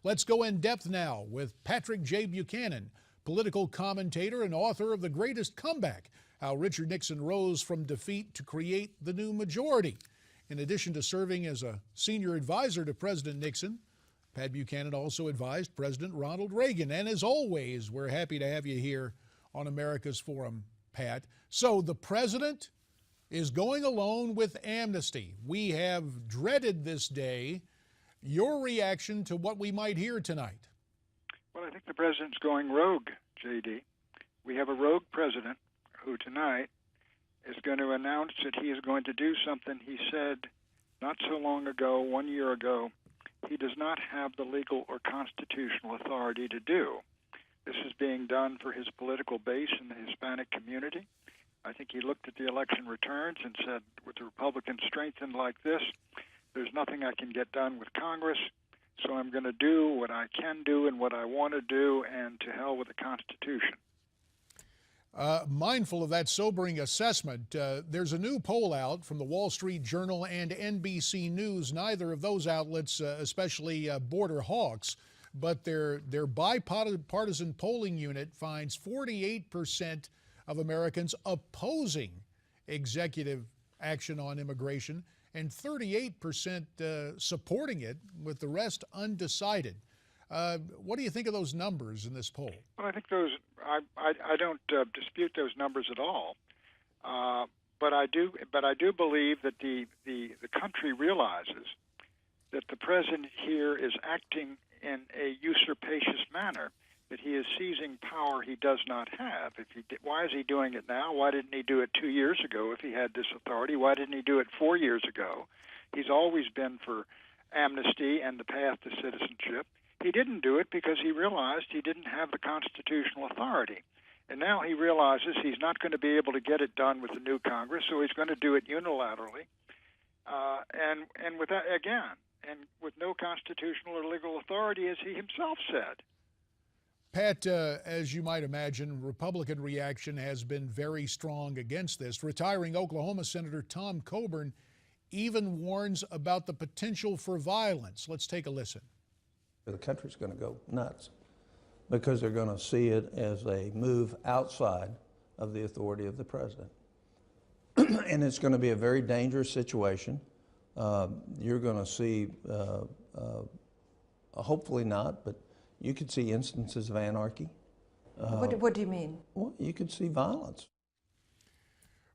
Let's go in depth now with Patrick J. Buchanan, political commentator and author of The Greatest Comeback, How Richard Nixon Rose from Defeat to Create the New Majority. In addition to serving as a senior advisor to President Nixon, Pat Buchanan also advised President Ronald Reagan. And as always, we're happy to have you here on America's Forum, Pat. So the president is going alone with amnesty. We have dreaded this day. Your reaction to what we might hear tonight? Well, I think the president's going rogue, J.D. We have a rogue president who tonight is going to announce that he is going to do something he said not so long ago, 1 year ago, he does not have the legal or constitutional authority to do. This is being done for his political base in the Hispanic community. I think he looked at the election returns and said, with the Republicans strengthened like this, there's nothing I can get done with Congress, so I'm going to do what I can do and what I want to do, and to hell with the Constitution. Mindful of that sobering assessment, there's a new poll out from the Wall Street Journal and NBC News. Neither of those outlets, especially border hawks, but their bipartisan polling unit finds 48% of Americans opposing executive action on immigration and 38% supporting it, with the rest undecided. What do you think of those numbers in this poll? Well, I think those. I don't dispute those numbers at all, but I do believe that the country realizes that the president here is acting in a usurpacious manner, that he is seizing power he does not have. Why is he doing it now? Why didn't he do it 2 years ago if he had this authority? Why didn't he do it 4 years ago? He's always been for amnesty and the path to citizenship. He didn't do it because he realized he didn't have the constitutional authority. And now he realizes he's not going to be able to get it done with the new Congress, so he's going to do it unilaterally. And with that, again, and with no constitutional or legal authority, as he himself said. Pat, as you might imagine, Republican reaction has been very strong against this. Retiring Oklahoma Senator Tom Coburn even warns about the potential for violence. Let's take a listen. The country's going to go nuts because they're going to see it as a move outside of the authority of the president. And it's going to be a very dangerous situation. You're going to see, hopefully not, but you could see instances of anarchy. What do you mean? Well, you could see violence.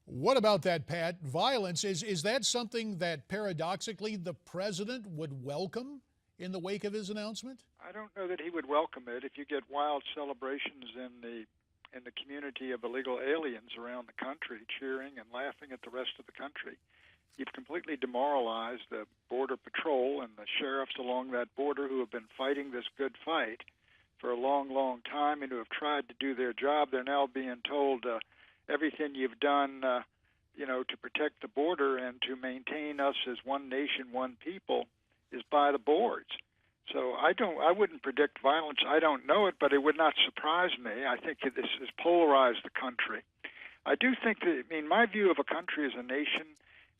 What about that, Pat? Violence, is that something that paradoxically the president would welcome in the wake of his announcement? I don't know that he would welcome it. If you get wild celebrations in the community of illegal aliens around the country, cheering and laughing at the rest of the country, you've completely demoralized the Border Patrol and the sheriffs along that border who have been fighting this good fight for a long, long time and who have tried to do their job. They're now being told everything you've done, to protect the border and to maintain us as one nation, one people, is by the boards. So I wouldn't predict violence. I don't know it, but it would not surprise me. I think this has polarized the country. I do think that, my view of a country as a nation,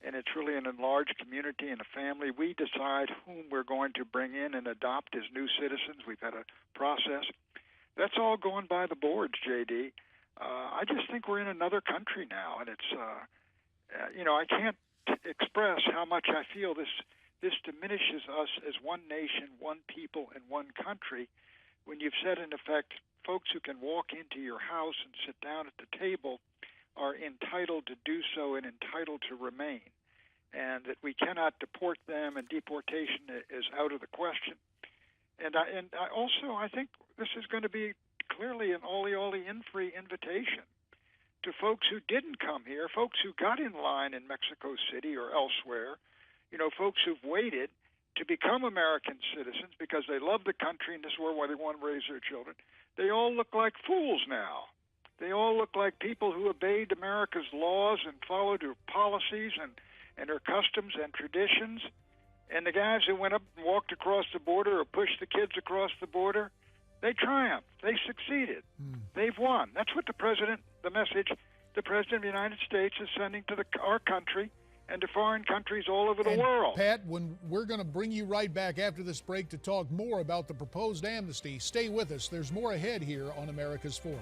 and it's really an enlarged community and a family, we decide whom we're going to bring in and adopt as new citizens. We've had a process. That's all going by the boards, J.D. I just think we're in another country now, and it's, I can't express how much I feel this diminishes us as one nation, one people, and one country when you've said, in effect, folks who can walk into your house and sit down at the table are entitled to do so and entitled to remain, and that we cannot deport them, and deportation is out of the question. And I think this is going to be clearly an ollie in-free invitation to folks who didn't come here, folks who got in line in Mexico City or elsewhere, folks who've waited to become American citizens because they love the country and this is where they want to raise their children. They all look like fools now. They all look like people who obeyed America's laws and followed her policies and her customs and traditions. And the guys who went up and walked across the border or pushed the kids across the border, they triumphed. They succeeded. They've won. That's what the message the President of the United States is sending to our country and to foreign countries all over the And world. Pat, when we're going to bring you right back after this break to talk more about the proposed amnesty, stay with us. There's more ahead here on America's Forum.